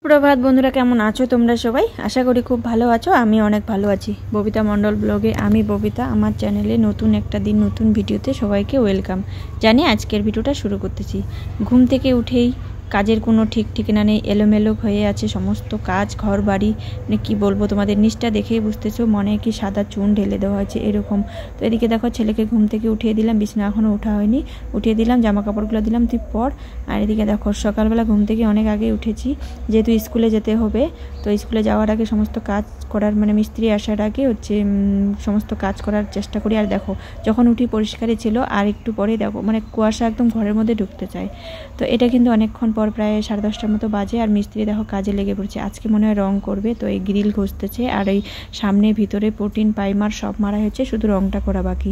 সুপ্রভাত বন্ধুরা, কেমন আছো তোমরা সবাই? আশা করি খুব ভালো আছো। আমি অনেক ভালো আছি। ববিতা মণ্ডল ব্লগে আমি ববিতা, আমার চ্যানেলে নতুন একটা দিন নতুন ভিডিওতে সবাইকে ওয়েলকাম জানিয়ে আজকের ভিডিওটা শুরু করতেছি। ঘুম থেকে উঠেই কাজের কোনো ঠিক ঠিকানা নেই, এলোমেলো হয়ে আছে সমস্ত কাজ, ঘর বাড়ি, মানে কী বলবো তোমাদের, নিচটা দেখেই বুঝতেছো মনে কি সাদা চুন ঢেলে দেওয়া হয়েছে এরকম। তো এদিকে দেখো ছেলেকে ঘুম থেকে উঠিয়ে দিলাম, বিছানা এখনও ওঠা হয়নি, উঠিয়ে দিলাম, জামা কাপড়গুলো দিলাম তুই পর। আর এদিকে দেখো সকালবেলা ঘুম থেকে অনেক আগে উঠেছি, যেহেতু স্কুলে যেতে হবে। তো স্কুলে যাওয়ার আগে সমস্ত কাজ করার, মানে মিস্ত্রি আসার আগে সমস্ত কাজ করার চেষ্টা করি। আর দেখো যখন উঠি পরিষ্কারই ছিল, আর একটু পরেই দেখো মানে কুয়াশা একদম ঘরের মধ্যে ঢুকতে চায়। তো এটা কিন্তু অনেকক্ষণ পর, প্রায় 10:30টার মতো বাজে। আর মিস্ত্রি দেখো কাজে লেগে পড়ছে, আজকে মনে হয় রং করবে। তো এই গ্রিল ঘষতেছে, আর এই সামনে ভিতরে প্রোটিন পাইমার সব মারা হয়েছে, শুধু রংটা করা বাকি।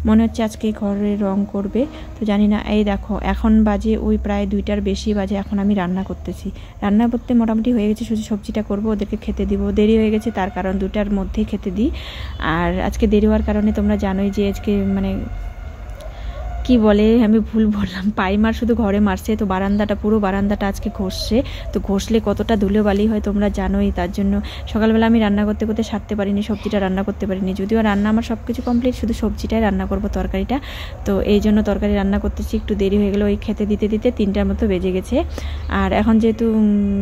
মনে হচ্ছে আজকে ঘরে রং করবে, তো জানি না। এই দেখো এখন বাজে ওই প্রায় 2টার বেশি বাজে, এখন আমি রান্না করতেছি। রান্না করতে মোটামুটি হয়ে গেছে, শুধু সবজিটা করবো, ওদেরকে খেতে দিব। দেরি হয়ে গেছে তার কারণ 2টার মধ্যেই খেতে দিই। আর আজকে দেরি হওয়ার কারণে তোমরা জানোই যে আজকে মানে কি বলে, আমি ভুল বললাম, পাইমার শুধু ঘরে মারছে। তো বারান্দাটা, পুরো বারান্দাটা আজকে ঘষছে। তো ঘষলে কতটা ধুলোবালি হয় তোমরা জানোই, তার জন্য সকালবেলা আমি রান্না করতে করতে সারতে পারিনি, সবজিটা রান্না করতে পারিনি। যদিও রান্না আমার সব কিছু কমপ্লিট, শুধু সবজিটাই রান্না করব, তরকারিটা। তো এই জন্য তরকারি রান্না করতেছি, একটু দেরি হয়ে গেল। ওই খেতে দিতে দিতে 3টার মতো বেজে গেছে। আর এখন যেহেতু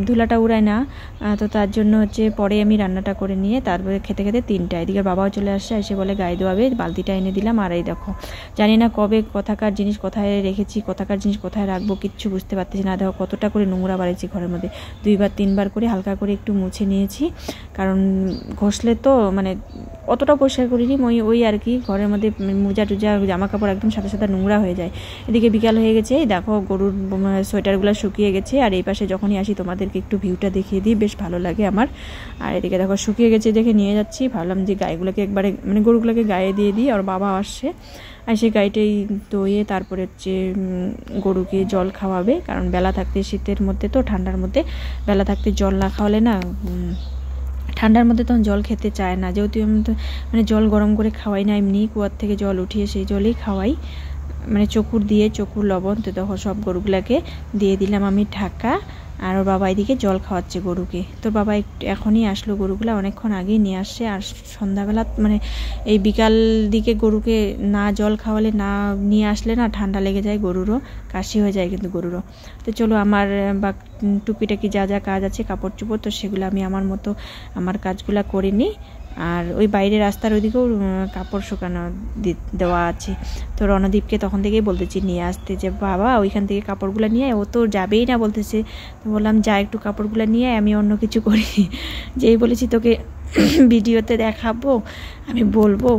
ধুলাটা উড়ায় না, তো তার জন্য পরে আমি রান্নাটা করে নিয়ে তারপরে খেতে খেতে 3টা। এদিকে বাবাও চলে আসছে, এসে বলে গায়ে ধোয়াবে, বালতিটা এনে দিলাম। আর এই দেখো জানি না কবে কোথাকার জিনিস কোথায় রেখেছি, কোথাকার জিনিস কোথায় রাখবো কিচ্ছু বুঝতে পারতেছি না। দেখো কতটা করে নোংরা বাড়িয়েছি ঘরের মধ্যে। 2-3বার করে হালকা করে একটু মুছে নিয়েছি, কারণ ঘষলে তো মানে অতটা পরিষ্কার করিনি, ওই আর কি ঘরের মধ্যে মোজা টুজা জামা কাপড় একদম সাথে সাথে নোংরা হয়ে যায়। এদিকে বিকাল হয়ে গেছে, দেখো গরুর সোয়েটারগুলো শুকিয়ে গেছে। আর এই পাশে যখনই আসি তোমাদেরকে একটু ভিউটা দেখিয়ে দিই, বেশ ভালো লাগে আমার। আর এদিকে দেখো শুকিয়ে গেছে দেখে নিয়ে যাচ্ছি, ভাবলাম যে গায়েগুলোকে একবারে মানে গরুগুলোকে গায়ে দিয়ে দিই। আর বাবা আসছে, আর সেই গাইটাই দইয়ে তারপরে গরুকে জল খাওয়াবে, কারণ বেলা থাকতে, শীতের মধ্যে তো ঠান্ডার মধ্যে বেলা থাকতে জল না খাওয়ালে না, ঠান্ডার মধ্যে তখন জল খেতে চায় না। যেহেতু আমি তো মানে জল গরম করে খাওয়াই না, এমনি কুয়ার থেকে জল উঠিয়ে সেই জলেই খাওয়াই, মানে চকুর দিয়ে, চকুর লবণ। তো দেখো সব গরুগুলাকে দিয়ে দিলাম আমি ঢাকা। আর ওর বাবা এদিকে জল খাওয়াচ্ছে গরুকে। তোর বাবা এখনই আসলো, গরুগুলা অনেকক্ষণ আগেই নিয়ে আসছে। আর সন্ধ্যাবেলা মানে এই বিকাল দিকে গরুকে না জল খাওয়ালে, না নিয়ে আসলে না ঠান্ডা লেগে যায়, গরুরও কাশি হয়ে যায় কিন্তু গরুরও। তো চলো আমার বা টুকিটাকি যা যা কাজ আছে, কাপড় চোপড়, তো সেগুলো আমি আমার মতো আমার কাজগুলো করে নিই। আর ওই বাইরে রাস্তার ওইদিকেও কাপড় শুকানো দেওয়া আছে। তো রণদীপকে তখন থেকেই বলতেছি নিয়ে আসতে, যে বাবা ওইখান থেকে কাপড়গুলো নিয়ে, ও তো যাবেই না বলতেছে। তো বললাম যা একটু কাপড়গুলো নিয়ে আমি অন্য কিছু করি। যেই বলেছি তোকে ভিডিওতে দেখাবো, আমি বলবো।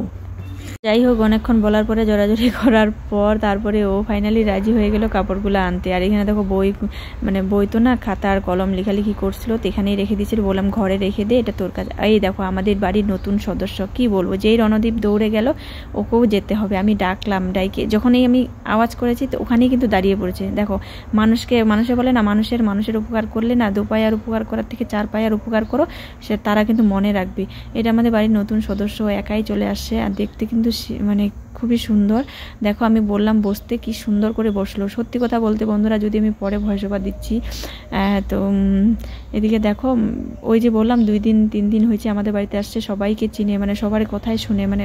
যাই হোক, অনেকক্ষণ বলার পরে, জোরাজোরি করার পর তারপরে ও ফাইনালি রাজি হয়ে গেল কাপড়গুলো আনতে। আর এখানে দেখো বই, মানে বই তো না, খাতা আর কলম লেখালেখি করছিল, তো এখানেই রেখে দিয়েছিল। বললাম ঘরে রেখে দে, এটা তোর কাজ। এই দেখো আমাদের বাড়ির নতুন সদস্য, কি বলবো, যেই রণদীপ দৌড়ে গেল, ওকেও যেতে হবে। আমি ডাকলাম, ডাইকে যখনই আমি আওয়াজ করেছি, তো ওখানেই কিন্তু দাঁড়িয়ে পড়েছে। দেখো মানুষে বলে না, মানুষের উপকার করলে না, 2 পায়ার উপকার করার থেকে 4 পায়ার উপকার করো, তারা কিন্তু মনে রাখবে। এটা আমাদের বাড়ির নতুন সদস্য, একাই চলে আসছে। আর দেখতে কিন্তু মানে খুবই সুন্দর। দেখো আমি বললাম বসতে, কি সুন্দর করে বসলো। সত্যি কথা বলতে বন্ধুরা, যদি আমি পরে ভয়েস ওভার দিচ্ছি, তো এদিকে দেখো ওই যে বললাম 2-3 দিন হয়েছে আমাদের বাড়িতে আসছে, সবাইকে চিনে, মানে সবার কথাই শুনে, মানে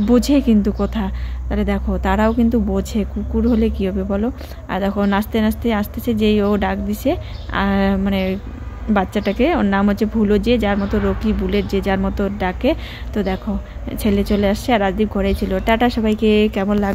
বোঝে কিন্তু কথা। তাহলে দেখো তারাও কিন্তু বোঝে, কুকুর হলে কি হবে বলো। আর দেখো নাচতে নাচতে আসতেছে, যেই ও ডাক দিছে মানে বাচ্চাটাকে, ওর নাম হচ্ছে ভুলো, যে যার মতো রকি, বুলেট যে যার মতো ডাকে। তো দেখো ছেলে চলে আসছে, আর রাজদীপ ঘরেই ছিল। টাটা সবাইকে, কেমন লাগবে।